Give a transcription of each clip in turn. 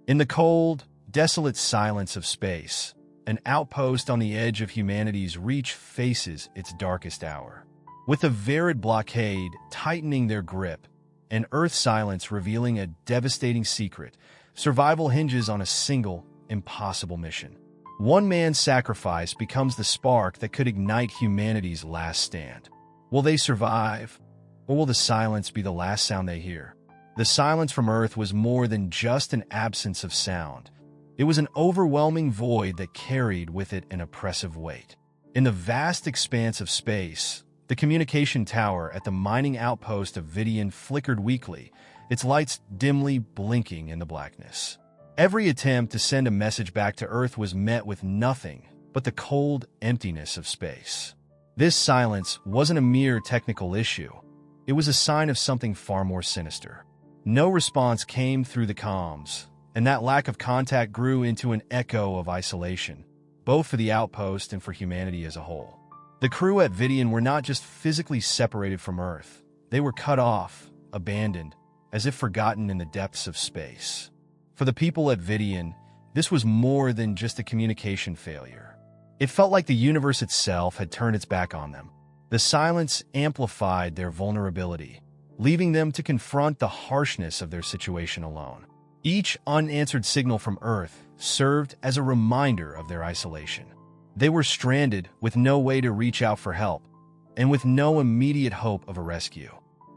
In the cold, desolate silence of space, an outpost on the edge of humanity's reach faces its darkest hour. With the Verid blockade tightening their grip, and Earth's silence revealing a devastating secret, survival hinges on a single, impossible mission. One man's sacrifice becomes the spark that could ignite humanity's last stand. Will they survive, or will the silence be the last sound they hear? The silence from Earth was more than just an absence of sound. It was an overwhelming void that carried with it an oppressive weight. In the vast expanse of space, the communication tower at the mining outpost of Vidian flickered weakly, its lights dimly blinking in the blackness. Every attempt to send a message back to Earth was met with nothing but the cold emptiness of space. This silence wasn't a mere technical issue. It was a sign of something far more sinister. No response came through the comms, and that lack of contact grew into an echo of isolation, both for the outpost and for humanity as a whole. The crew at Vidian were not just physically separated from Earth. They were cut off, abandoned, as if forgotten in the depths of space. For the people at Vidian, this was more than just a communication failure. It felt like the universe itself had turned its back on them. The silence amplified their vulnerability, leaving them to confront the harshness of their situation alone. Each unanswered signal from Earth served as a reminder of their isolation. They were stranded with no way to reach out for help, and with no immediate hope of a rescue.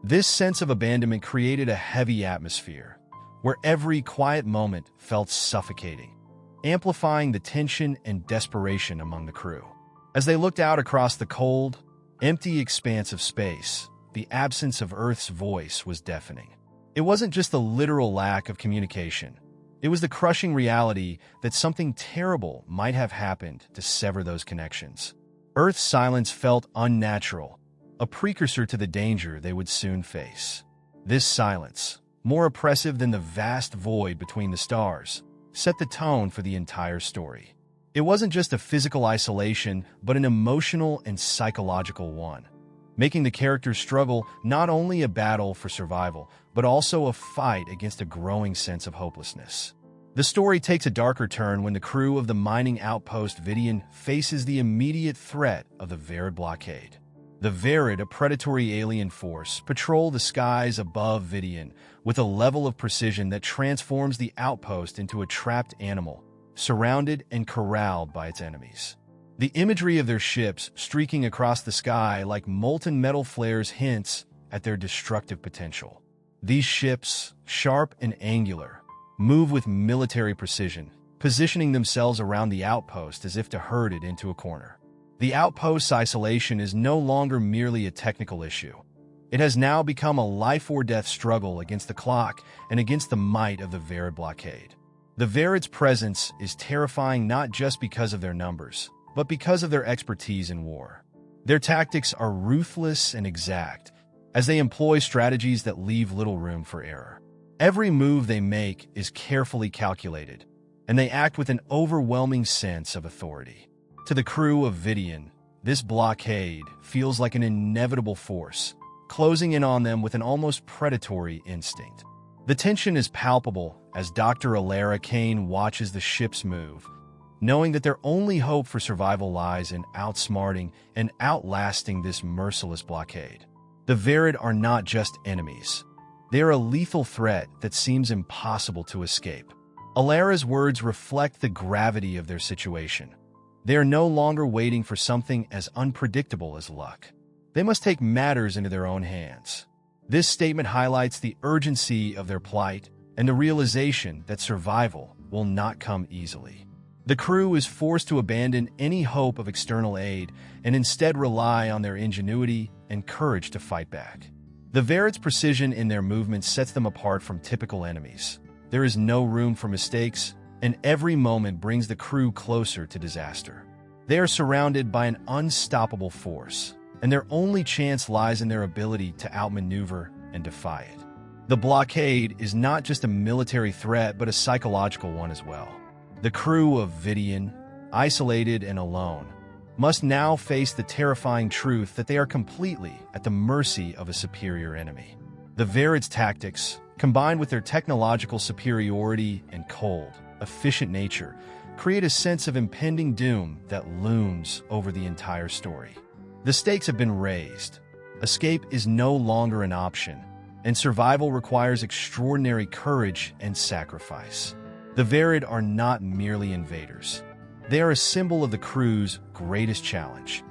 This sense of abandonment created a heavy atmosphere, where every quiet moment felt suffocating, amplifying the tension and desperation among the crew. As they looked out across the cold, empty expanse of space, the absence of Earth's voice was deafening. It wasn't just the literal lack of communication. It was the crushing reality that something terrible might have happened to sever those connections. Earth's silence felt unnatural, a precursor to the danger they would soon face. This silence, more oppressive than the vast void between the stars, set the tone for the entire story. It wasn't just a physical isolation, but an emotional and psychological one, making the characters struggle not only a battle for survival, but also a fight against a growing sense of hopelessness. The story takes a darker turn when the crew of the mining outpost Vidian faces the immediate threat of the Verid blockade. The Verid, a predatory alien force, patrol the skies above Vidian with a level of precision that transforms the outpost into a trapped animal, surrounded and corralled by its enemies. The imagery of their ships streaking across the sky like molten metal flares hints at their destructive potential. These ships, sharp and angular, move with military precision, positioning themselves around the outpost as if to herd it into a corner. The outpost's isolation is no longer merely a technical issue. It has now become a life-or-death struggle against the clock and against the might of the Verid blockade. The Verid's presence is terrifying not just because of their numbers, but because of their expertise in war. Their tactics are ruthless and exact, as they employ strategies that leave little room for error. Every move they make is carefully calculated, and they act with an overwhelming sense of authority. To the crew of Vidian, this blockade feels like an inevitable force, closing in on them with an almost predatory instinct. The tension is palpable as Dr. Alara Kane watches the ships move, knowing that their only hope for survival lies in outsmarting and outlasting this merciless blockade. The Verid are not just enemies. They are a lethal threat that seems impossible to escape. Alara's words reflect the gravity of their situation. They are no longer waiting for something as unpredictable as luck. They must take matters into their own hands. This statement highlights the urgency of their plight and the realization that survival will not come easily. The crew is forced to abandon any hope of external aid and instead rely on their ingenuity and courage to fight back. The Verid's precision in their movements sets them apart from typical enemies. There is no room for mistakes, and every moment brings the crew closer to disaster. They are surrounded by an unstoppable force, and their only chance lies in their ability to outmaneuver and defy it. The blockade is not just a military threat, but a psychological one as well. The crew of Vidian, isolated and alone, must now face the terrifying truth that they are completely at the mercy of a superior enemy. The Verid's tactics, combined with their technological superiority and cold, efficient nature, create a sense of impending doom that looms over the entire story. The stakes have been raised. Escape is no longer an option, and survival requires extraordinary courage and sacrifice. The Varid are not merely invaders. They are a symbol of the crew's greatest challenge,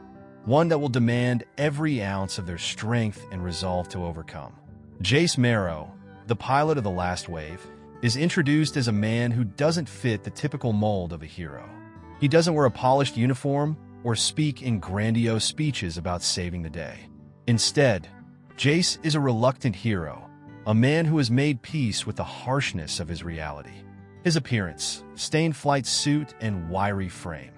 one that will demand every ounce of their strength and resolve to overcome. Jace Marrow, the pilot of the Last Wave, is introduced as a man who doesn't fit the typical mold of a hero. He doesn't wear a polished uniform or speak in grandiose speeches about saving the day. Instead, Jace is a reluctant hero, a man who has made peace with the harshness of his reality. His appearance, stained flight suit and wiry frame,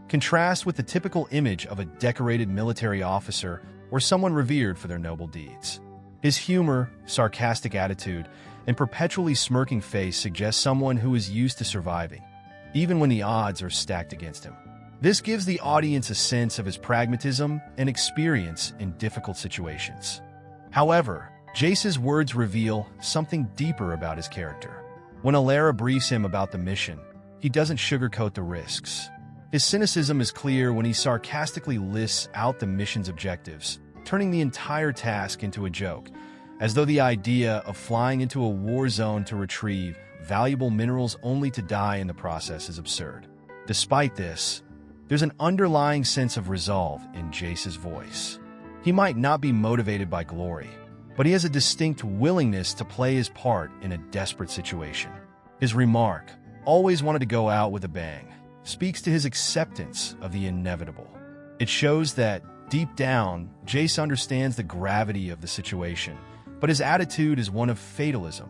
contrast with the typical image of a decorated military officer or someone revered for their noble deeds. His humor, sarcastic attitude, and perpetually smirking face suggest someone who is used to surviving, even when the odds are stacked against him. This gives the audience a sense of his pragmatism and experience in difficult situations. However, Jace's words reveal something deeper about his character. When Alara briefs him about the mission, he doesn't sugarcoat the risks. His cynicism is clear when he sarcastically lists out the mission's objectives, turning the entire task into a joke, as though the idea of flying into a war zone to retrieve valuable minerals only to die in the process is absurd. Despite this, there's an underlying sense of resolve in Jace's voice. He might not be motivated by glory, but he has a distinct willingness to play his part in a desperate situation. His remark, "always wanted to go out with a bang," speaks to his acceptance of the inevitable. It shows that, deep down, Jace understands the gravity of the situation, but his attitude is one of fatalism.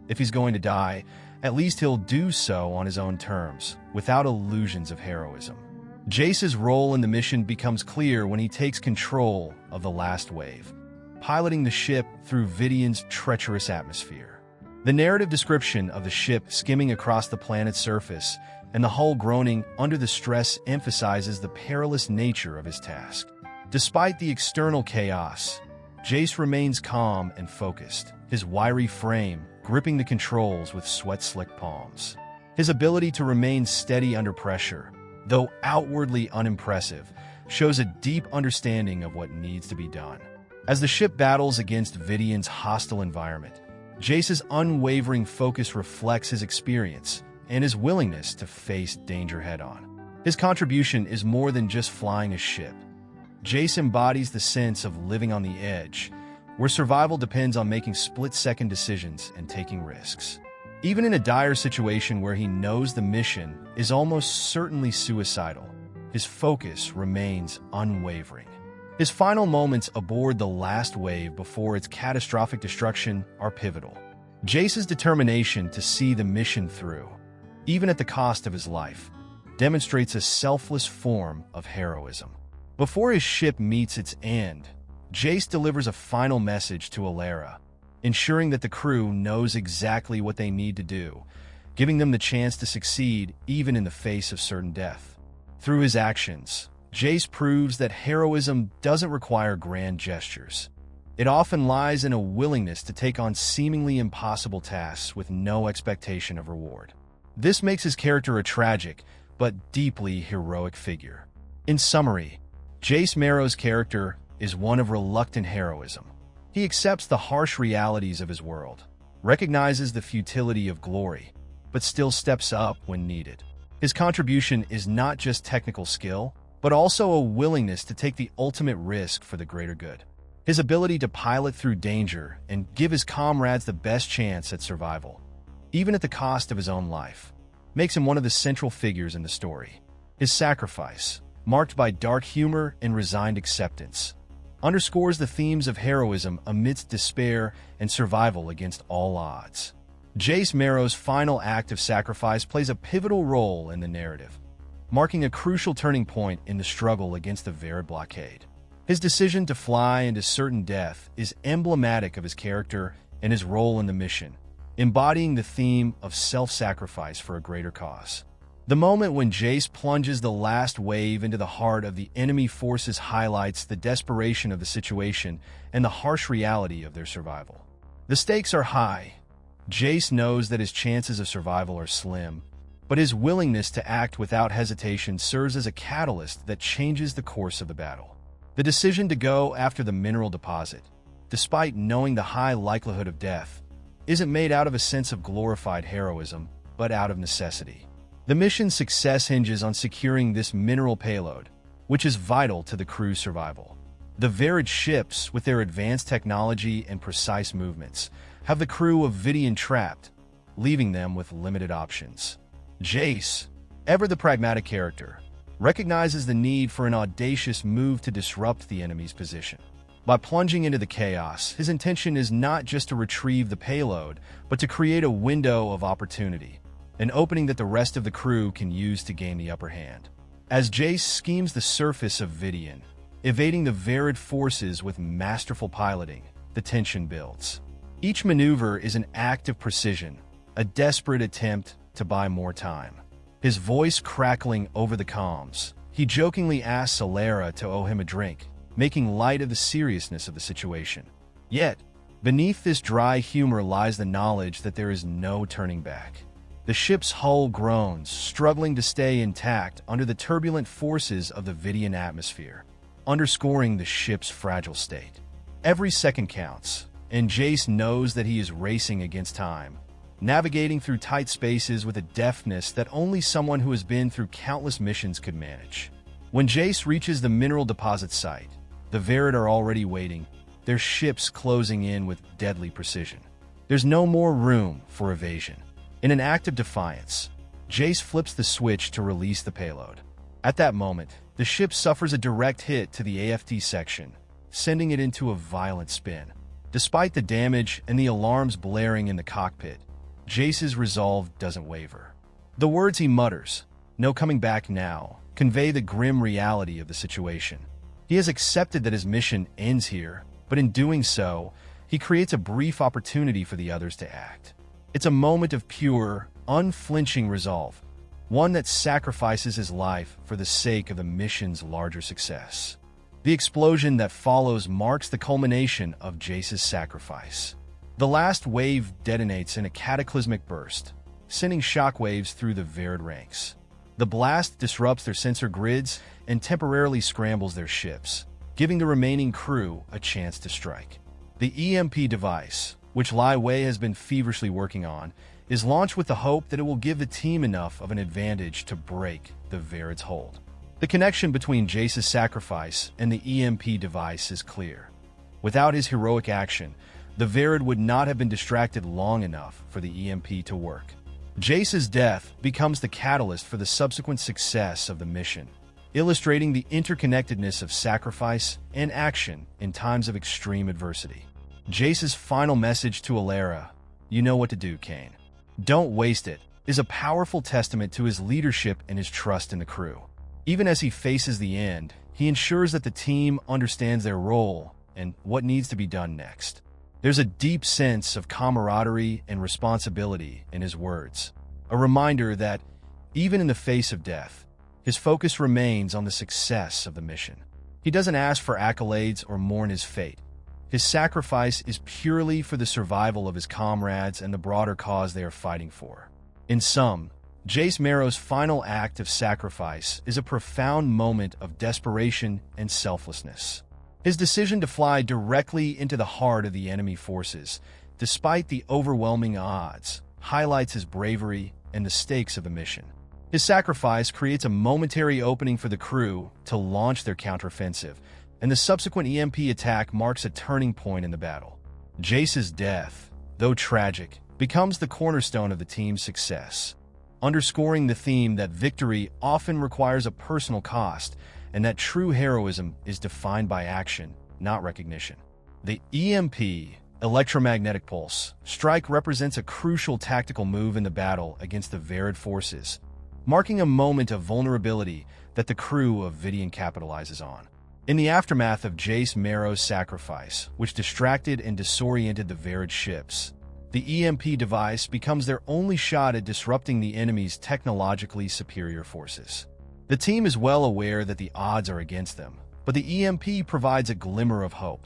If he's going to die, at least he'll do so on his own terms, without illusions of heroism. Jace's role in the mission becomes clear when he takes control of the Last Wave, piloting the ship through Vidian's treacherous atmosphere. The narrative description of the ship skimming across the planet's surface and the hull groaning under the stress emphasizes the perilous nature of his task. Despite the external chaos, Jace remains calm and focused, his wiry frame gripping the controls with sweat-slicked palms. His ability to remain steady under pressure, though outwardly unimpressive, shows a deep understanding of what needs to be done. As the ship battles against Vidian's hostile environment, Jace's unwavering focus reflects his experience and his willingness to face danger head-on. His contribution is more than just flying a ship. Jace embodies the sense of living on the edge, where survival depends on making split-second decisions and taking risks. Even in a dire situation where he knows the mission is almost certainly suicidal, his focus remains unwavering. His final moments aboard the Last Wave before its catastrophic destruction are pivotal. Jace's determination to see the mission through, even at the cost of his life, demonstrates a selfless form of heroism. Before his ship meets its end, Jace delivers a final message to Alara, ensuring that the crew knows exactly what they need to do, giving them the chance to succeed even in the face of certain death. Through his actions, Jace proves that heroism doesn't require grand gestures. It often lies in a willingness to take on seemingly impossible tasks with no expectation of reward. This makes his character a tragic, but deeply heroic figure. In summary, Jace Marrow's character is one of reluctant heroism. He accepts the harsh realities of his world, recognizes the futility of glory, but still steps up when needed. His contribution is not just technical skill, but also a willingness to take the ultimate risk for the greater good. His ability to pilot through danger and give his comrades the best chance at survival, even at the cost of his own life, makes him one of the central figures in the story. His sacrifice, marked by dark humor and resigned acceptance, underscores the themes of heroism amidst despair and survival against all odds. Jace Marrow's final act of sacrifice plays a pivotal role in the narrative, marking a crucial turning point in the struggle against the Varid blockade. His decision to fly into certain death is emblematic of his character and his role in the mission, embodying the theme of self-sacrifice for a greater cause. The moment when Jace plunges the Last Wave into the heart of the enemy forces highlights the desperation of the situation and the harsh reality of their survival. The stakes are high, Jace knows that his chances of survival are slim, but his willingness to act without hesitation serves as a catalyst that changes the course of the battle. The decision to go after the mineral deposit, despite knowing the high likelihood of death, isn't made out of a sense of glorified heroism, but out of necessity. The mission's success hinges on securing this mineral payload, which is vital to the crew's survival. The Verid ships, with their advanced technology and precise movements, have the crew of Vidian trapped, leaving them with limited options. Jace, ever the pragmatic character, recognizes the need for an audacious move to disrupt the enemy's position. By plunging into the chaos, his intention is not just to retrieve the payload, but to create a window of opportunity, an opening that the rest of the crew can use to gain the upper hand. As Jace schemes the surface of Vidian, evading the Verid forces with masterful piloting, the tension builds. Each maneuver is an act of precision, a desperate attempt to buy more time. His voice crackling over the comms, he jokingly asks Alera to owe him a drink, making light of the seriousness of the situation. Yet, beneath this dry humor lies the knowledge that there is no turning back. The ship's hull groans, struggling to stay intact under the turbulent forces of the Vidian atmosphere, underscoring the ship's fragile state. Every second counts, and Jace knows that he is racing against time, navigating through tight spaces with a deftness that only someone who has been through countless missions could manage. When Jace reaches the mineral deposit site, the Verid are already waiting, their ships closing in with deadly precision. There's no more room for evasion. In an act of defiance, Jace flips the switch to release the payload. At that moment, the ship suffers a direct hit to the AFT section, sending it into a violent spin. Despite the damage and the alarms blaring in the cockpit, Jace's resolve doesn't waver. The words he mutters, "No coming back now," convey the grim reality of the situation. He has accepted that his mission ends here, but in doing so, he creates a brief opportunity for the others to act. It's a moment of pure, unflinching resolve, one that sacrifices his life for the sake of the mission's larger success. The explosion that follows marks the culmination of Jace's sacrifice. The last wave detonates in a cataclysmic burst, sending shockwaves through the Verid ranks. The blast disrupts their sensor grids and temporarily scrambles their ships, giving the remaining crew a chance to strike. The EMP device, which Lai Wei has been feverishly working on, is launched with the hope that it will give the team enough of an advantage to break the Verid's hold. The connection between Jace's sacrifice and the EMP device is clear. Without his heroic action, the Verid would not have been distracted long enough for the EMP to work. Jace's death becomes the catalyst for the subsequent success of the mission, illustrating the interconnectedness of sacrifice and action in times of extreme adversity. Jace's final message to Alera, "You know what to do, Kane. Don't waste it," is a powerful testament to his leadership and his trust in the crew. Even as he faces the end, he ensures that the team understands their role and what needs to be done next. There's a deep sense of camaraderie and responsibility in his words, a reminder that, even in the face of death, his focus remains on the success of the mission. He doesn't ask for accolades or mourn his fate. His sacrifice is purely for the survival of his comrades and the broader cause they are fighting for. In sum, Jace Marrow's final act of sacrifice is a profound moment of desperation and selflessness. His decision to fly directly into the heart of the enemy forces, despite the overwhelming odds, highlights his bravery and the stakes of the mission. His sacrifice creates a momentary opening for the crew to launch their counteroffensive, and the subsequent EMP attack marks a turning point in the battle. Jace's death, though tragic, becomes the cornerstone of the team's success, underscoring the theme that victory often requires a personal cost and that true heroism is defined by action, not recognition. The EMP, electromagnetic pulse, strike represents a crucial tactical move in the battle against the Verid forces, marking a moment of vulnerability that the crew of Vidian capitalizes on. In the aftermath of Jace Marrow's sacrifice, which distracted and disoriented the Verid ships, the EMP device becomes their only shot at disrupting the enemy's technologically superior forces. The team is well aware that the odds are against them, but the EMP provides a glimmer of hope.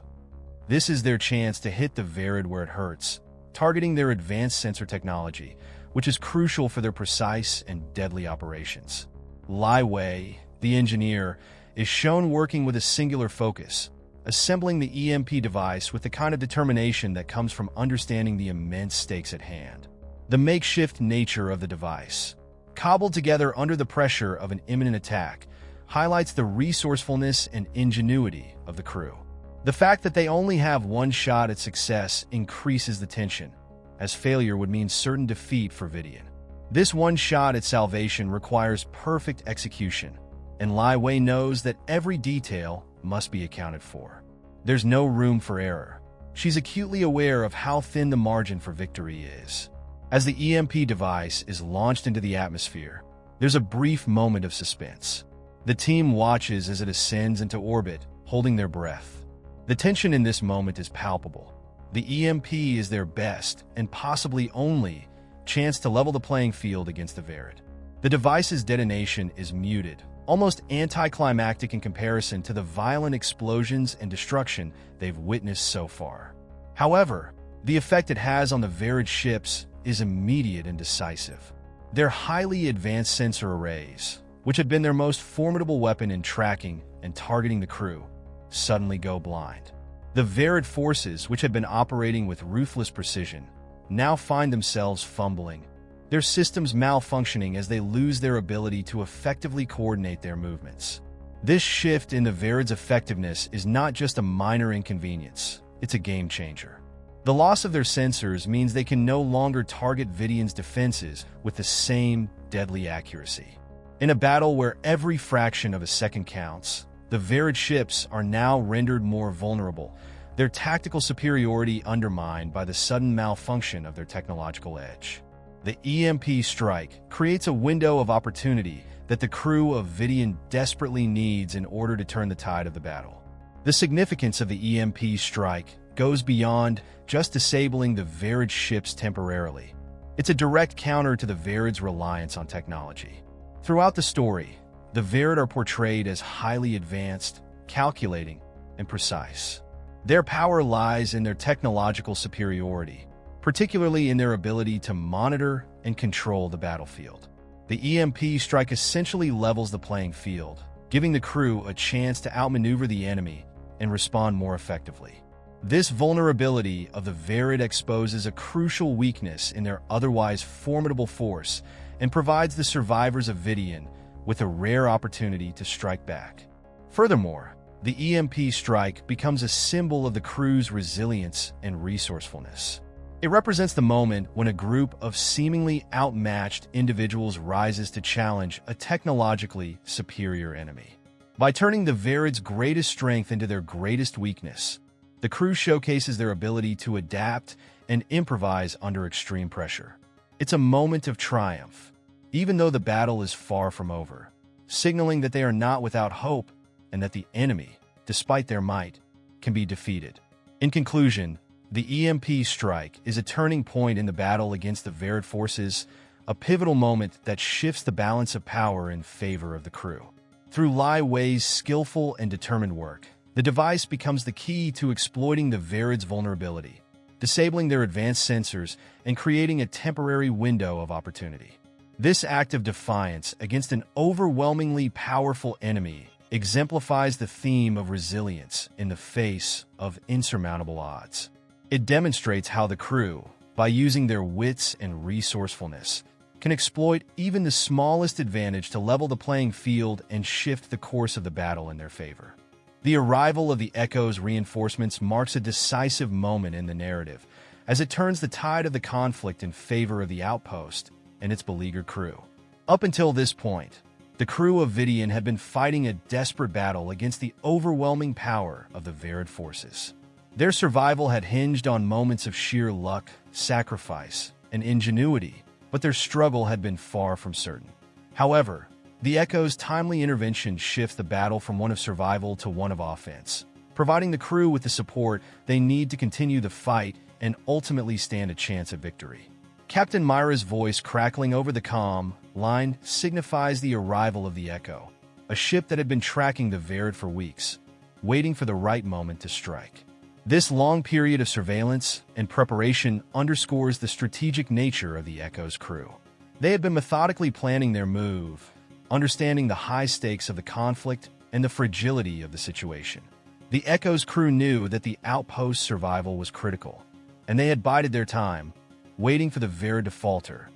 This is their chance to hit the Verid where it hurts, targeting their advanced sensor technology, which is crucial for their precise and deadly operations. Lai Wei, the engineer, is shown working with a singular focus, assembling the EMP device with the kind of determination that comes from understanding the immense stakes at hand. The makeshift nature of the device, cobbled together under the pressure of an imminent attack, highlights the resourcefulness and ingenuity of the crew. The fact that they only have one shot at success increases the tension, as failure would mean certain defeat for Vidian. This one shot at salvation requires perfect execution, and Lai Wei knows that every detail must be accounted for. There's no room for error. She's acutely aware of how thin the margin for victory is. As the EMP device is launched into the atmosphere, there's a brief moment of suspense. The team watches as it ascends into orbit, holding their breath. The tension in this moment is palpable. The EMP is their best, and possibly only, chance to level the playing field against the Verid. The device's detonation is muted, almost anticlimactic in comparison to the violent explosions and destruction they've witnessed so far. However, the effect it has on the Verid ships is immediate and decisive. Their highly advanced sensor arrays, which had been their most formidable weapon in tracking and targeting the crew, suddenly go blind. The Verid forces, which had been operating with ruthless precision, now find themselves fumbling, their systems malfunctioning as they lose their ability to effectively coordinate their movements. This shift in the Verid's effectiveness is not just a minor inconvenience, it's a game changer. The loss of their sensors means they can no longer target Vidian's defenses with the same deadly accuracy. In a battle where every fraction of a second counts, the Verid ships are now rendered more vulnerable, their tactical superiority undermined by the sudden malfunction of their technological edge. The EMP strike creates a window of opportunity that the crew of Vidian desperately needs in order to turn the tide of the battle. The significance of the EMP strike goes beyond just disabling the Verid ships temporarily. It's a direct counter to the Verid's reliance on technology. Throughout the story, the Verid are portrayed as highly advanced, calculating, and precise. Their power lies in their technological superiority, particularly in their ability to monitor and control the battlefield. The EMP strike essentially levels the playing field, giving the crew a chance to outmaneuver the enemy and respond more effectively. This vulnerability of the Verid exposes a crucial weakness in their otherwise formidable force and provides the survivors of Vidian with a rare opportunity to strike back. Furthermore, the EMP strike becomes a symbol of the crew's resilience and resourcefulness. It represents the moment when a group of seemingly outmatched individuals rises to challenge a technologically superior enemy. By turning the Verid's greatest strength into their greatest weakness, the crew showcases their ability to adapt and improvise under extreme pressure. It's a moment of triumph, even though the battle is far from over, signaling that they are not without hope and that the enemy, despite their might, can be defeated. In conclusion, the EMP strike is a turning point in the battle against the Verid forces, a pivotal moment that shifts the balance of power in favor of the crew. Through Lai Wei's skillful and determined work, the device becomes the key to exploiting the Verid's vulnerability, disabling their advanced sensors and creating a temporary window of opportunity. This act of defiance against an overwhelmingly powerful enemy exemplifies the theme of resilience in the face of insurmountable odds. It demonstrates how the crew, by using their wits and resourcefulness, can exploit even the smallest advantage to level the playing field and shift the course of the battle in their favor. The arrival of the Echo's reinforcements marks a decisive moment in the narrative, as it turns the tide of the conflict in favor of the outpost and its beleaguered crew. Up until this point, the crew of Vidian had been fighting a desperate battle against the overwhelming power of the Verid forces. Their survival had hinged on moments of sheer luck, sacrifice, and ingenuity, but their struggle had been far from certain. However, the Echo's timely intervention shifts the battle from one of survival to one of offense, providing the crew with the support they need to continue the fight and ultimately stand a chance at victory. Captain Myra's voice crackling over the comm line signifies the arrival of the Echo, a ship that had been tracking the Verid for weeks, waiting for the right moment to strike. This long period of surveillance and preparation underscores the strategic nature of the Echo's crew. They had been methodically planning their move, understanding the high stakes of the conflict and the fragility of the situation. The Echo's crew knew that the outpost's survival was critical, and they had bided their time, waiting for the Vera to falter,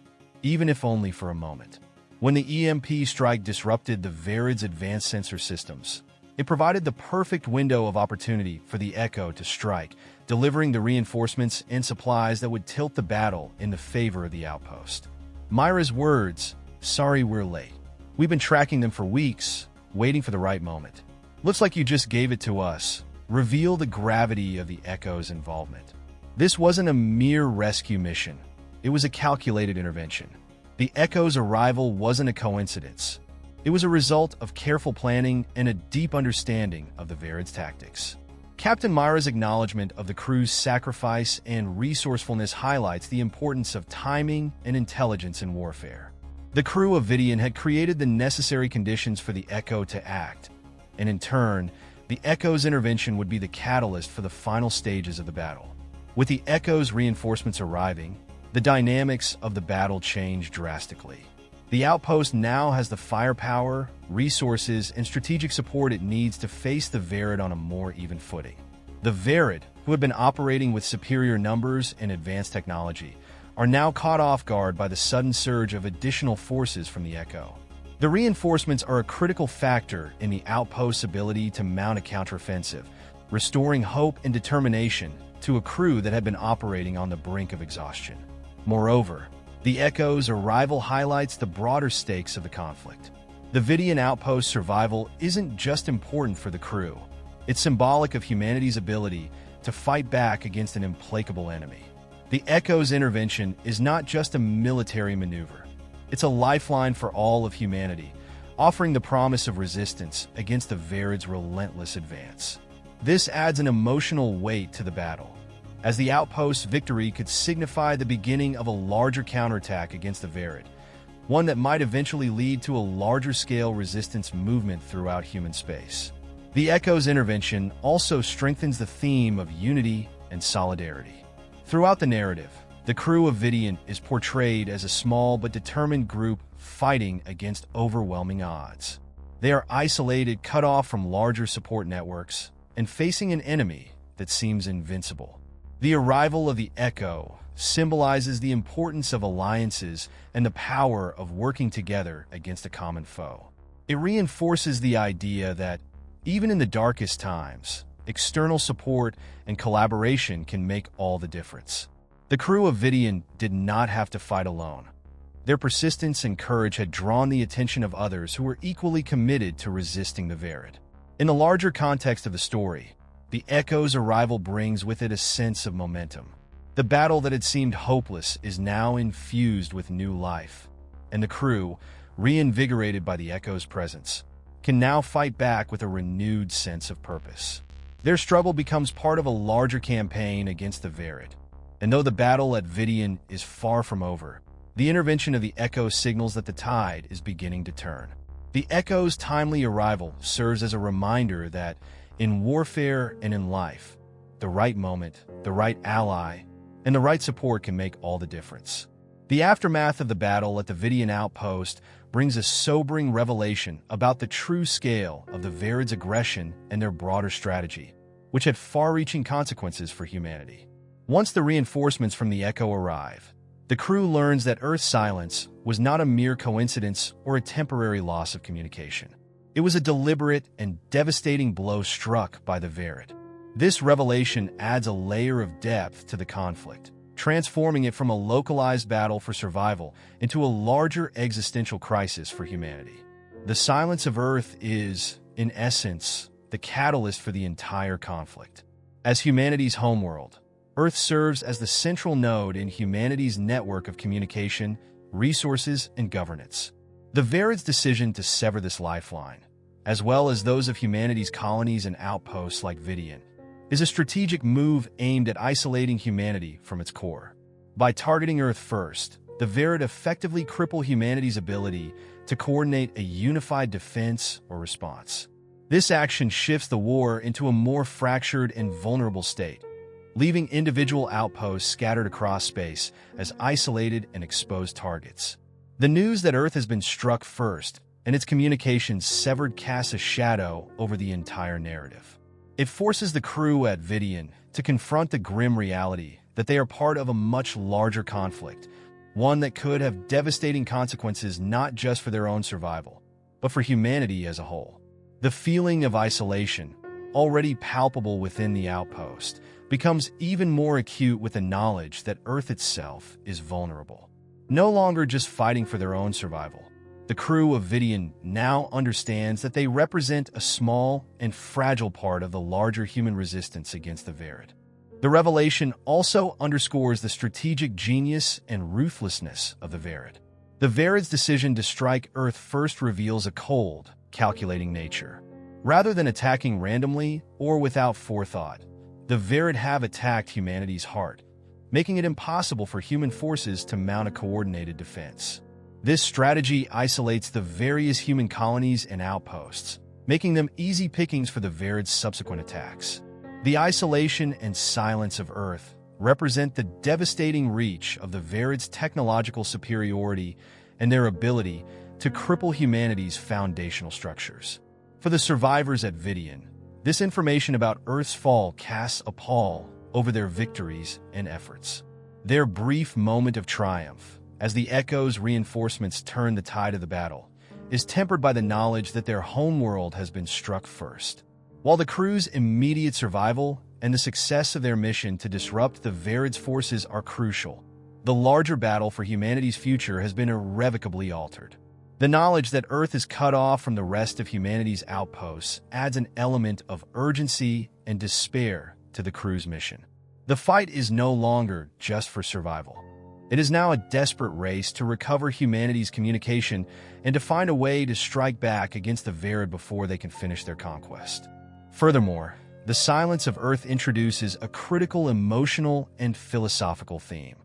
even if only for a moment. When the EMP strike disrupted the Verid's advanced sensor systems, it provided the perfect window of opportunity for the Echo to strike, delivering the reinforcements and supplies that would tilt the battle in the favor of the outpost. Myra's words, "Sorry we're late. We've been tracking them for weeks, waiting for the right moment. Looks like you just gave it to us," reveal the gravity of the Echo's involvement. This wasn't a mere rescue mission. It was a calculated intervention. The Echo's arrival wasn't a coincidence. It was a result of careful planning and a deep understanding of the Verid's tactics. Captain Myra's acknowledgement of the crew's sacrifice and resourcefulness highlights the importance of timing and intelligence in warfare. The crew of Vidian had created the necessary conditions for the Echo to act, and in turn, the Echo's intervention would be the catalyst for the final stages of the battle. With the Echo's reinforcements arriving, the dynamics of the battle changed drastically. The outpost now has the firepower, resources, and strategic support it needs to face the Verid on a more even footing. The Verid, who had been operating with superior numbers and advanced technology, are now caught off guard by the sudden surge of additional forces from the Echo. The reinforcements are a critical factor in the outpost's ability to mount a counteroffensive, restoring hope and determination to a crew that had been operating on the brink of exhaustion. Moreover, the Echo's arrival highlights the broader stakes of the conflict. The Vidian outpost's survival isn't just important for the crew. It's symbolic of humanity's ability to fight back against an implacable enemy. The Echo's intervention is not just a military maneuver. It's a lifeline for all of humanity, offering the promise of resistance against the Verid's relentless advance. This adds an emotional weight to the battle, as the outpost's victory could signify the beginning of a larger counterattack against the Verid, one that might eventually lead to a larger-scale resistance movement throughout human space. The Echo's intervention also strengthens the theme of unity and solidarity. Throughout the narrative, the crew of Vidian is portrayed as a small but determined group fighting against overwhelming odds. They are isolated, cut off from larger support networks, and facing an enemy that seems invincible. The arrival of the Echo symbolizes the importance of alliances and the power of working together against a common foe. It reinforces the idea that, even in the darkest times, external support and collaboration can make all the difference. The crew of Vidian did not have to fight alone. Their persistence and courage had drawn the attention of others who were equally committed to resisting the Verid. In the larger context of the story, the Echo's arrival brings with it a sense of momentum. The battle that had seemed hopeless is now infused with new life, and the crew, reinvigorated by the Echo's presence, can now fight back with a renewed sense of purpose. Their struggle becomes part of a larger campaign against the Verid, and though the battle at Vidian is far from over, the intervention of the Echo signals that the tide is beginning to turn. The Echo's timely arrival serves as a reminder that, in warfare and in life, the right moment, the right ally, and the right support can make all the difference. The aftermath of the battle at the Vidian outpost brings a sobering revelation about the true scale of the Verid's aggression and their broader strategy, which had far-reaching consequences for humanity. Once the reinforcements from the Echo arrive, the crew learns that Earth's silence was not a mere coincidence or a temporary loss of communication. It was a deliberate and devastating blow struck by the Verid. This revelation adds a layer of depth to the conflict, transforming it from a localized battle for survival into a larger existential crisis for humanity. The silence of Earth is, in essence, the catalyst for the entire conflict. As humanity's homeworld, Earth serves as the central node in humanity's network of communication, resources, and governance. The Verid's decision to sever this lifeline, as well as those of humanity's colonies and outposts like Vidian, is a strategic move aimed at isolating humanity from its core. By targeting Earth first, the Verid effectively cripple humanity's ability to coordinate a unified defense or response. This action shifts the war into a more fractured and vulnerable state, leaving individual outposts scattered across space as isolated and exposed targets. The news that Earth has been struck first and its communications severed casts a shadow over the entire narrative. It forces the crew at Vidian to confront the grim reality that they are part of a much larger conflict, one that could have devastating consequences not just for their own survival, but for humanity as a whole. The feeling of isolation, already palpable within the outpost, becomes even more acute with the knowledge that Earth itself is vulnerable. No longer just fighting for their own survival, the crew of Vidian now understands that they represent a small and fragile part of the larger human resistance against the Verid. The revelation also underscores the strategic genius and ruthlessness of the Verid. The Verid's decision to strike Earth first reveals a cold, calculating nature. Rather than attacking randomly or without forethought, the Verid have attacked humanity's heart, making it impossible for human forces to mount a coordinated defense. This strategy isolates the various human colonies and outposts, making them easy pickings for the Verid's subsequent attacks. The isolation and silence of Earth represent the devastating reach of the Verid's technological superiority and their ability to cripple humanity's foundational structures. For the survivors at Vidian, this information about Earth's fall casts a pall over their victories and efforts. Their brief moment of triumph, as the Echo's reinforcements turn the tide of the battle, is tempered by the knowledge that their homeworld has been struck first. While the crew's immediate survival and the success of their mission to disrupt the Verid's forces are crucial, the larger battle for humanity's future has been irrevocably altered. The knowledge that Earth is cut off from the rest of humanity's outposts adds an element of urgency and despair to the crew's mission. The fight is no longer just for survival. It is now a desperate race to recover humanity's communication and to find a way to strike back against the Verid before they can finish their conquest. Furthermore, the silence of Earth introduces a critical emotional and philosophical theme: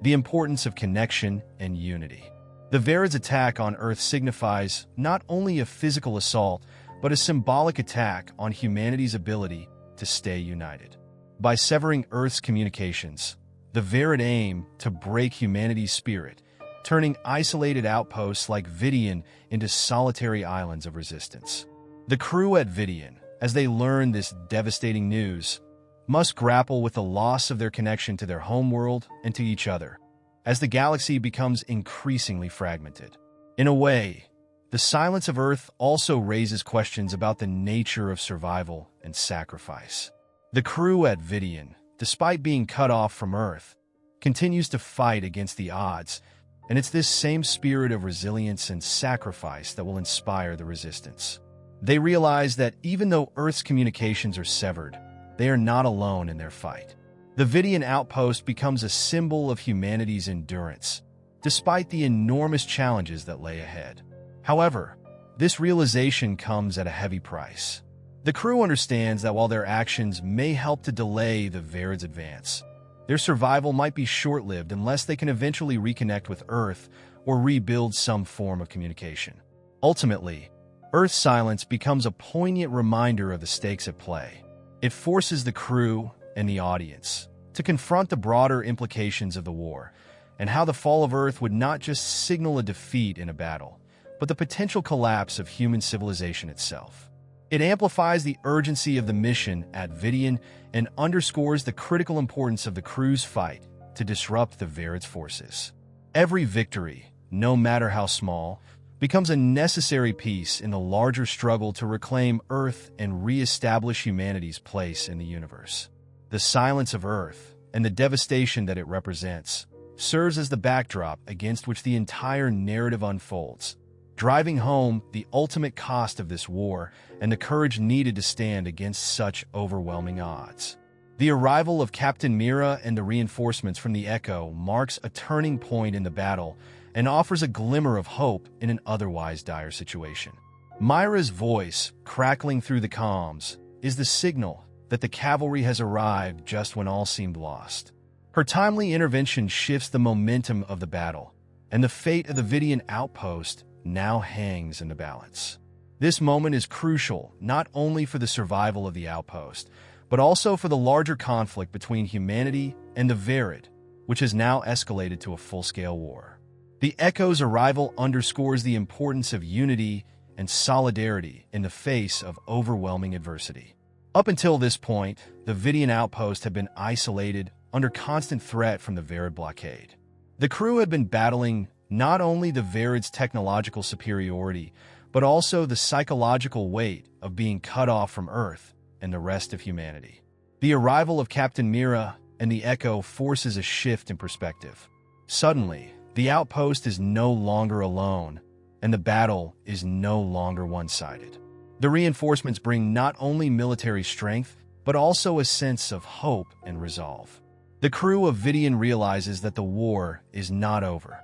the importance of connection and unity. The Verid's attack on Earth signifies not only a physical assault, but a symbolic attack on humanity's ability to stay united. By severing Earth's communications, the Verid aim to break humanity's spirit, turning isolated outposts like Vidian into solitary islands of resistance. The crew at Vidian, as they learn this devastating news, must grapple with the loss of their connection to their homeworld and to each other, as the galaxy becomes increasingly fragmented. In a way, the silence of Earth also raises questions about the nature of survival and sacrifice. The crew at Vidian, despite being cut off from Earth, continues to fight against the odds, and it's this same spirit of resilience and sacrifice that will inspire the resistance. They realize that even though Earth's communications are severed, they are not alone in their fight. The Vidian outpost becomes a symbol of humanity's endurance, despite the enormous challenges that lay ahead. However, this realization comes at a heavy price. The crew understands that while their actions may help to delay the Verid's advance, their survival might be short-lived unless they can eventually reconnect with Earth or rebuild some form of communication. Ultimately, Earth's silence becomes a poignant reminder of the stakes at play. It forces the crew and the audience to confront the broader implications of the war and how the fall of Earth would not just signal a defeat in a battle, but the potential collapse of human civilization itself. It amplifies the urgency of the mission at Vidian and underscores the critical importance of the crew's fight to disrupt the Verid's forces. Every victory, no matter how small, becomes a necessary piece in the larger struggle to reclaim Earth and re-establish humanity's place in the universe. The silence of Earth and the devastation that it represents serves as the backdrop against which the entire narrative unfolds, driving home the ultimate cost of this war and the courage needed to stand against such overwhelming odds. The arrival of Captain Mira and the reinforcements from the Echo marks a turning point in the battle and offers a glimmer of hope in an otherwise dire situation. Mira's voice, crackling through the comms, is the signal that the cavalry has arrived just when all seemed lost. Her timely intervention shifts the momentum of the battle, and the fate of the Vidian outpost now hangs in the balance. This moment is crucial not only for the survival of the outpost, but also for the larger conflict between humanity and the Verid, which has now escalated to a full-scale war. The Echo's arrival underscores the importance of unity and solidarity in the face of overwhelming adversity. Up until this point, the Vidian outpost had been isolated under constant threat from the Verid blockade. The crew had been battling not only the Verid's technological superiority, but also the psychological weight of being cut off from Earth and the rest of humanity. The arrival of Captain Mira and the Echo forces a shift in perspective. Suddenly, the outpost is no longer alone, and the battle is no longer one-sided. The reinforcements bring not only military strength, but also a sense of hope and resolve. The crew of Vidian realizes that the war is not over,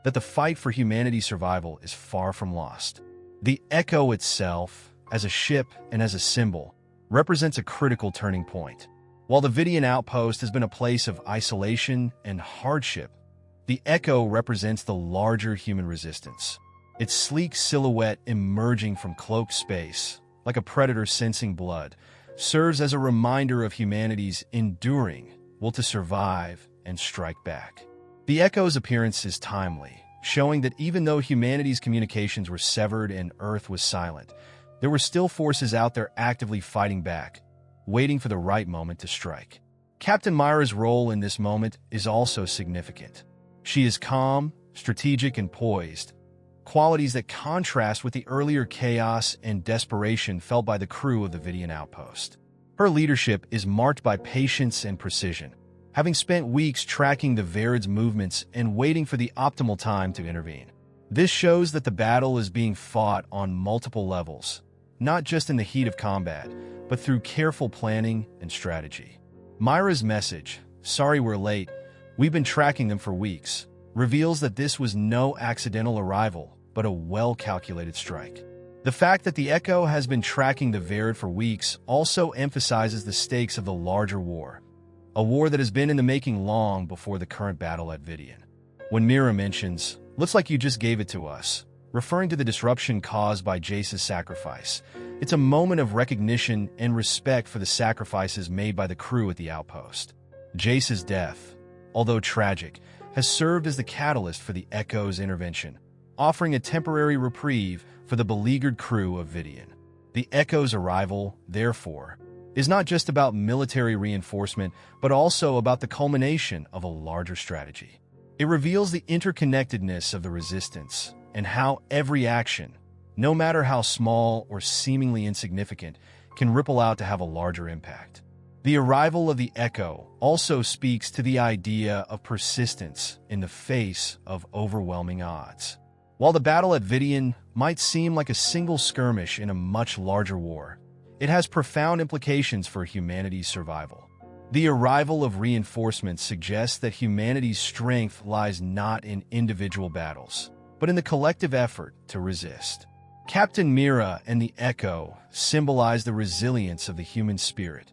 that the fight for humanity's survival is far from lost. The Echo itself, as a ship and as a symbol, represents a critical turning point. While the Vidian outpost has been a place of isolation and hardship, the Echo represents the larger human resistance. Its sleek silhouette emerging from cloaked space, like a predator sensing blood, serves as a reminder of humanity's enduring will to survive and strike back. The Echo's appearance is timely, showing that even though humanity's communications were severed and Earth was silent, there were still forces out there actively fighting back, waiting for the right moment to strike. Captain Mira's role in this moment is also significant. She is calm, strategic, and poised, qualities that contrast with the earlier chaos and desperation felt by the crew of the Vidian outpost. Her leadership is marked by patience and precision, having spent weeks tracking the Verid's movements and waiting for the optimal time to intervene. This shows that the battle is being fought on multiple levels, not just in the heat of combat, but through careful planning and strategy. Mira's message, "Sorry we're late, we've been tracking them for weeks," reveals that this was no accidental arrival, but a well-calculated strike. The fact that the Echo has been tracking the Verid for weeks also emphasizes the stakes of the larger war, a war that has been in the making long before the current battle at Vidian. When Mira mentions, "Looks like you just gave it to us," referring to the disruption caused by Jace's sacrifice, it's a moment of recognition and respect for the sacrifices made by the crew at the outpost. Jace's death, although tragic, has served as the catalyst for the Echo's intervention, offering a temporary reprieve for the beleaguered crew of Vidian. The Echo's arrival, therefore, is not just about military reinforcement, but also about the culmination of a larger strategy. It reveals the interconnectedness of the resistance and how every action, no matter how small or seemingly insignificant, can ripple out to have a larger impact. The arrival of the Echo also speaks to the idea of persistence in the face of overwhelming odds. While the battle at Vidian might seem like a single skirmish in a much larger war, it has profound implications for humanity's survival. The arrival of reinforcements suggests that humanity's strength lies not in individual battles, but in the collective effort to resist. Captain Mira and the Echo symbolize the resilience of the human spirit.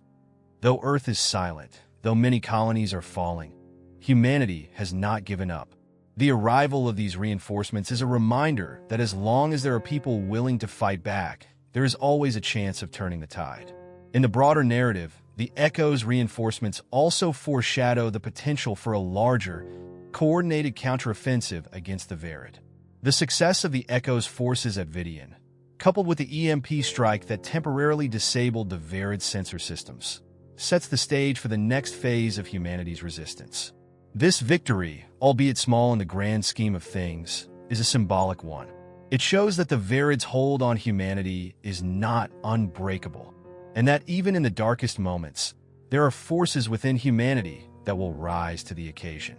Though Earth is silent, though many colonies are falling, humanity has not given up. The arrival of these reinforcements is a reminder that as long as there are people willing to fight back, there is always a chance of turning the tide. In the broader narrative, the Echo's reinforcements also foreshadow the potential for a larger, coordinated counteroffensive against the Verid. The success of the Echo's forces at Vidian, coupled with the EMP strike that temporarily disabled the Verid sensor systems, sets the stage for the next phase of humanity's resistance. This victory, albeit small in the grand scheme of things, is a symbolic one. It shows that the Verid's hold on humanity is not unbreakable, and that even in the darkest moments, there are forces within humanity that will rise to the occasion.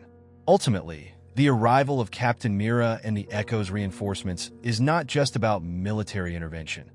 Ultimately, the arrival of Captain Mira and the Echo's reinforcements is not just about military intervention.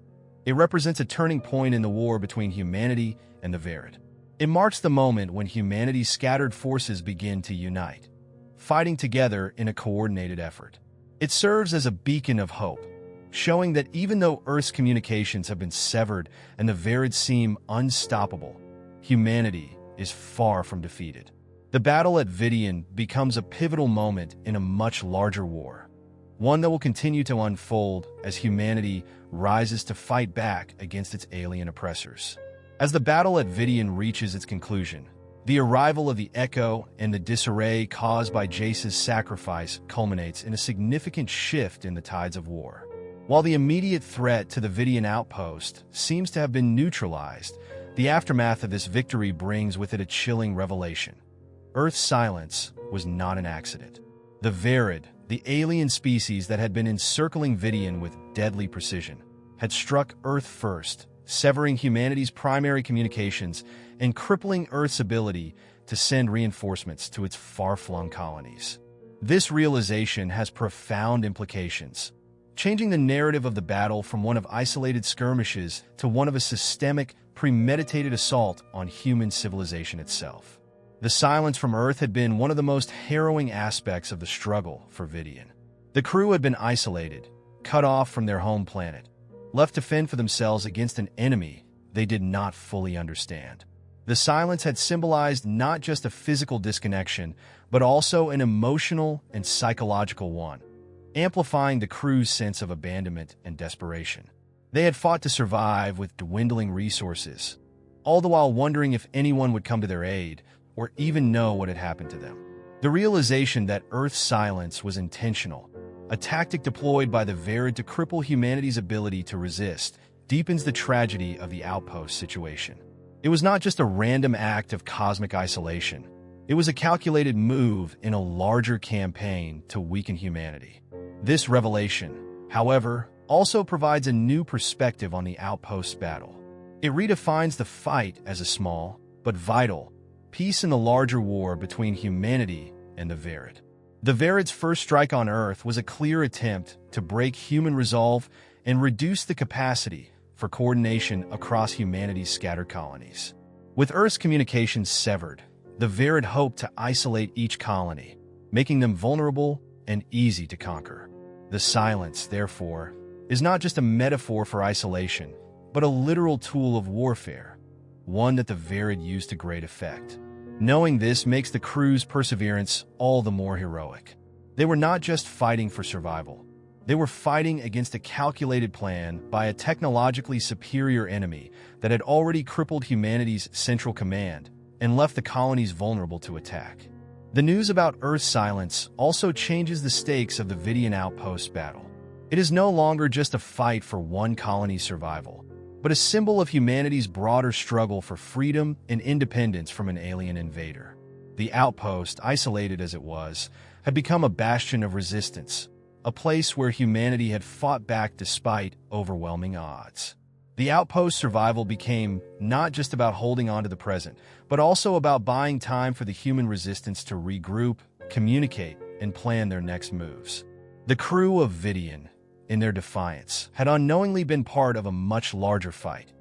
It represents a turning point in the war between humanity and the Verid. It marks the moment when humanity's scattered forces begin to unite, fighting together in a coordinated effort. It serves as a beacon of hope, showing that even though Earth's communications have been severed and the Verid seem unstoppable, humanity is far from defeated. The battle at Vidian becomes a pivotal moment in a much larger war, one that will continue to unfold as humanity rises to fight back against its alien oppressors. As the battle at Vidian reaches its conclusion, the arrival of the Echo and the disarray caused by Jace's sacrifice culminates in a significant shift in the tides of war. While the immediate threat to the Vidian outpost seems to have been neutralized, the aftermath of this victory brings with it a chilling revelation. Earth's silence was not an accident. The Verid, the alien species that had been encircling Vidian with deadly precision, had struck Earth first, severing humanity's primary communications and crippling Earth's ability to send reinforcements to its far-flung colonies. This realization has profound implications, changing the narrative of the battle from one of isolated skirmishes to one of a systemic, premeditated assault on human civilization itself. The silence from Earth had been one of the most harrowing aspects of the struggle for Vidian. The crew had been isolated, cut off from their home planet, left to fend for themselves against an enemy they did not fully understand. The silence had symbolized not just a physical disconnection, but also an emotional and psychological one, amplifying the crew's sense of abandonment and desperation. They had fought to survive with dwindling resources, all the while wondering if anyone would come to their aid or even know what had happened to them. The realization that Earth's silence was intentional, a tactic deployed by the Verid to cripple humanity's ability to resist, deepens the tragedy of the outpost situation. It was not just a random act of cosmic isolation. It was a calculated move in a larger campaign to weaken humanity. This revelation, however, also provides a new perspective on the outpost battle. It redefines the fight as a small, but vital, piece in the larger war between humanity and the Verid. The Verid's first strike on Earth was a clear attempt to break human resolve and reduce the capacity for coordination across humanity's scattered colonies. With Earth's communications severed, the Verid hoped to isolate each colony, making them vulnerable and easy to conquer. The silence, therefore, is not just a metaphor for isolation, but a literal tool of warfare, one that the Verid used to great effect. Knowing this makes the crew's perseverance all the more heroic. They were not just fighting for survival. They were fighting against a calculated plan by a technologically superior enemy that had already crippled humanity's central command and left the colonies vulnerable to attack. The news about Earth's silence also changes the stakes of the Vidian outpost battle. It is no longer just a fight for one colony's survival, but a symbol of humanity's broader struggle for freedom and independence from an alien invader. The outpost, isolated as it was, had become a bastion of resistance, a place where humanity had fought back despite overwhelming odds. The outpost's survival became not just about holding on to the present, but also about buying time for the human resistance to regroup, communicate, and plan their next moves. The crew of Vidian, in their defiance, had unknowingly been part of a much larger fight,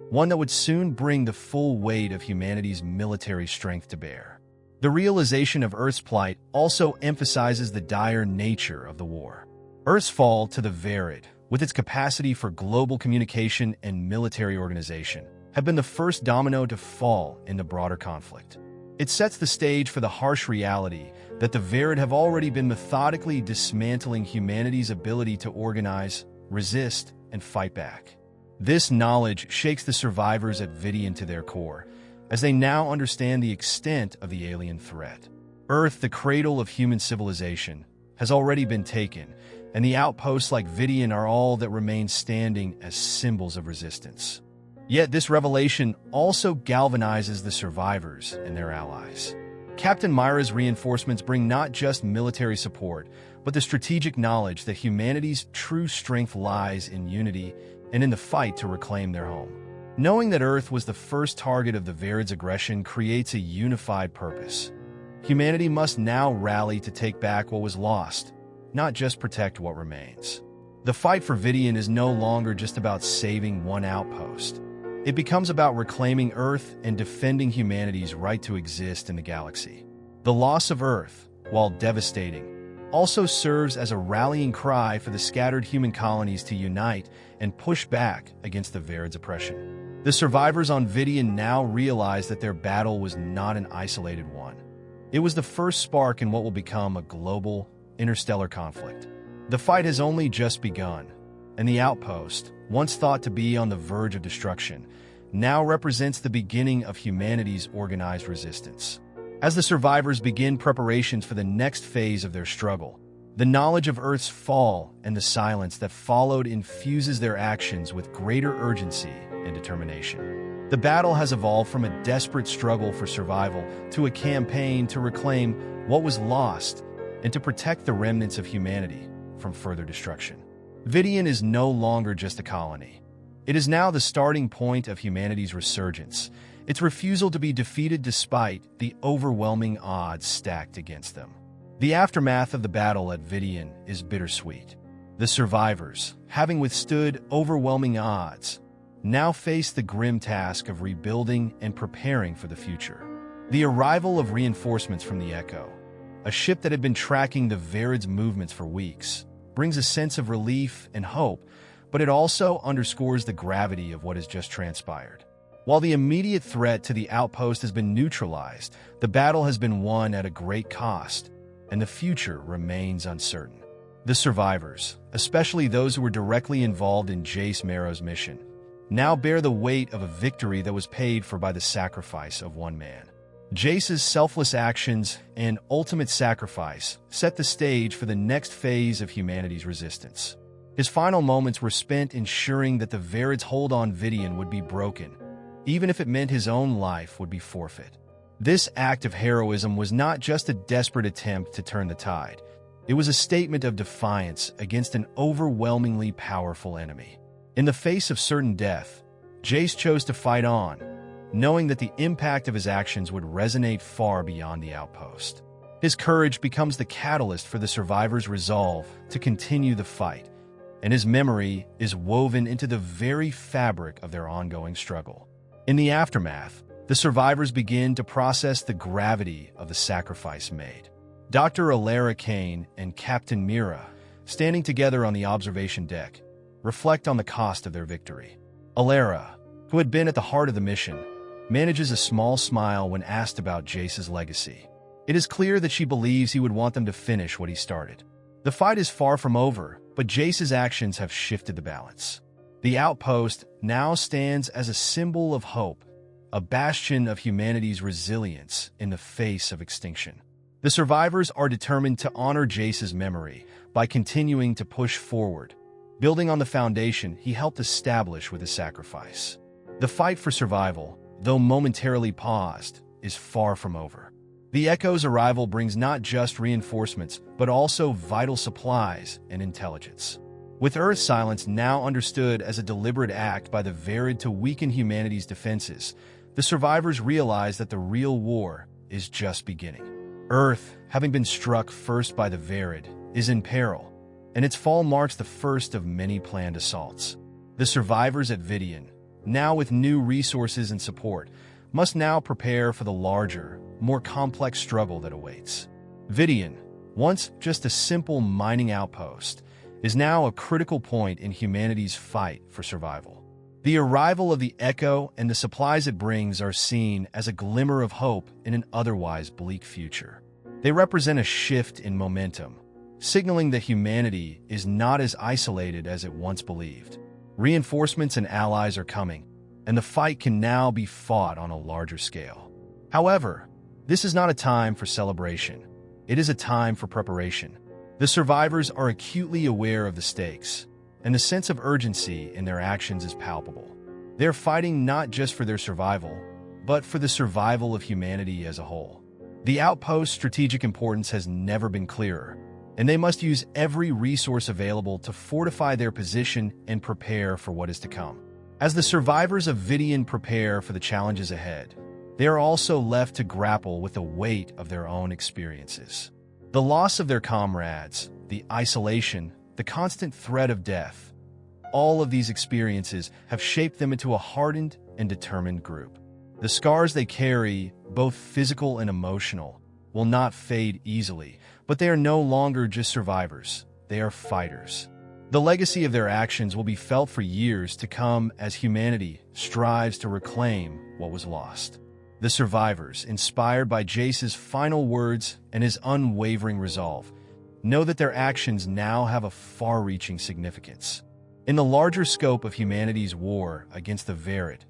one that would soon bring the full weight of humanity's military strength to bear. The realization of Earth's plight also emphasizes the dire nature of the war. Earth's fall to the Verid, with its capacity for global communication and military organization, had been the first domino to fall in the broader conflict. It sets the stage for the harsh reality that the Verid have already been methodically dismantling humanity's ability to organize, resist, and fight back. This knowledge shakes the survivors at Vidian to their core, as they now understand the extent of the alien threat. Earth, the cradle of human civilization, has already been taken, and the outposts like Vidian are all that remain standing as symbols of resistance. Yet this revelation also galvanizes the survivors and their allies. Captain Myra's reinforcements bring not just military support, but the strategic knowledge that humanity's true strength lies in unity and in the fight to reclaim their home. Knowing that Earth was the first target of the Verid's aggression creates a unified purpose. Humanity must now rally to take back what was lost, not just protect what remains. The fight for Vidian is no longer just about saving one outpost. It becomes about reclaiming Earth and defending humanity's right to exist in the galaxy. The loss of Earth, while devastating, also serves as a rallying cry for the scattered human colonies to unite and push back against the Verid's oppression. The survivors on Vidian now realize that their battle was not an isolated one. It was the first spark in what will become a global, interstellar conflict. The fight has only just begun, and the outpost, once thought to be on the verge of destruction, now represents the beginning of humanity's organized resistance. As the survivors begin preparations for the next phase of their struggle, the knowledge of Earth's fall and the silence that followed infuses their actions with greater urgency and determination. The battle has evolved from a desperate struggle for survival to a campaign to reclaim what was lost and to protect the remnants of humanity from further destruction. Vidian is no longer just a colony. It is now the starting point of humanity's resurgence, its refusal to be defeated despite the overwhelming odds stacked against them. The aftermath of the battle at Vidian is bittersweet. The survivors, having withstood overwhelming odds, now face the grim task of rebuilding and preparing for the future. The arrival of reinforcements from the Echo, a ship that had been tracking the Verid's movements for weeks, brings a sense of relief and hope, but it also underscores the gravity of what has just transpired. While the immediate threat to the outpost has been neutralized, the battle has been won at a great cost, and the future remains uncertain. The survivors, especially those who were directly involved in Jace Marrow's mission, now bear the weight of a victory that was paid for by the sacrifice of one man. Jace's selfless actions and ultimate sacrifice set the stage for the next phase of humanity's resistance. His final moments were spent ensuring that the Verid's hold on Vidian would be broken, even if it meant his own life would be forfeit. This act of heroism was not just a desperate attempt to turn the tide. It was a statement of defiance against an overwhelmingly powerful enemy. In the face of certain death, Jace chose to fight on, knowing that the impact of his actions would resonate far beyond the outpost. His courage becomes the catalyst for the survivors' resolve to continue the fight, and his memory is woven into the very fabric of their ongoing struggle. In the aftermath, the survivors begin to process the gravity of the sacrifice made. Dr. Alara Kane and Captain Mira, standing together on the observation deck, reflect on the cost of their victory. Alara, who had been at the heart of the mission, manages a small smile when asked about Jace's legacy. It is clear that she believes he would want them to finish what he started. The fight is far from over, but Jace's actions have shifted the balance. The outpost now stands as a symbol of hope, a bastion of humanity's resilience in the face of extinction. The survivors are determined to honor Jace's memory by continuing to push forward, building on the foundation he helped establish with his sacrifice. The fight for survival, though momentarily paused, is far from over. The Echo's arrival brings not just reinforcements, but also vital supplies and intelligence. With Earth's silence now understood as a deliberate act by the Verid to weaken humanity's defenses, the survivors realize that the real war is just beginning. Earth, having been struck first by the Verid, is in peril, and its fall marks the first of many planned assaults. The survivors at Vidian, now with new resources and support, must now prepare for the larger, more complex struggle that awaits. Vidian, once just a simple mining outpost, is now a critical point in humanity's fight for survival. The arrival of the Echo and the supplies it brings are seen as a glimmer of hope in an otherwise bleak future. They represent a shift in momentum, signaling that humanity is not as isolated as it once believed. Reinforcements and allies are coming, and the fight can now be fought on a larger scale. However, this is not a time for celebration. It is a time for preparation. The survivors are acutely aware of the stakes, and the sense of urgency in their actions is palpable. They're fighting not just for their survival, but for the survival of humanity as a whole. The outpost's strategic importance has never been clearer, and they must use every resource available to fortify their position and prepare for what is to come. As the survivors of Vidian prepare for the challenges ahead, they are also left to grapple with the weight of their own experiences. The loss of their comrades, the isolation, the constant threat of death, all of these experiences have shaped them into a hardened and determined group. The scars they carry, both physical and emotional, will not fade easily, but they are no longer just survivors, they are fighters. The legacy of their actions will be felt for years to come as humanity strives to reclaim what was lost. The survivors, inspired by Jace's final words and his unwavering resolve, know that their actions now have a far-reaching significance. In the larger scope of humanity's war against the Verid,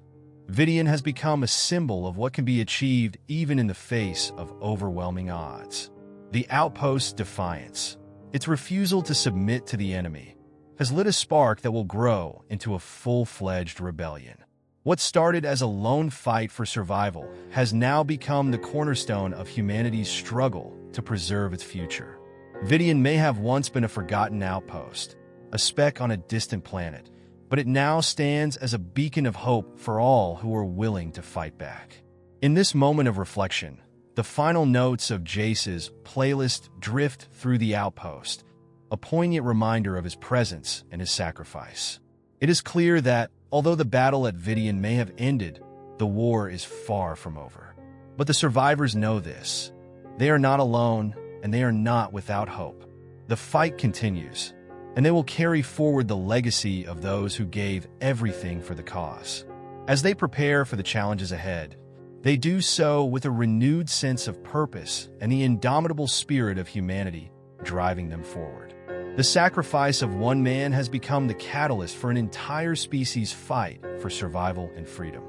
Vidian has become a symbol of what can be achieved even in the face of overwhelming odds. The outpost's defiance, its refusal to submit to the enemy, has lit a spark that will grow into a full-fledged rebellion. What started as a lone fight for survival has now become the cornerstone of humanity's struggle to preserve its future. Vidian may have once been a forgotten outpost, a speck on a distant planet, but it now stands as a beacon of hope for all who are willing to fight back. In this moment of reflection, the final notes of Jace's playlist drift through the outpost, a poignant reminder of his presence and his sacrifice. It is clear that, although the battle at Vidian may have ended, the war is far from over. But the survivors know this. They are not alone, and they are not without hope. The fight continues, and they will carry forward the legacy of those who gave everything for the cause. As they prepare for the challenges ahead, they do so with a renewed sense of purpose and the indomitable spirit of humanity driving them forward. The sacrifice of one man has become the catalyst for an entire species' fight for survival and freedom.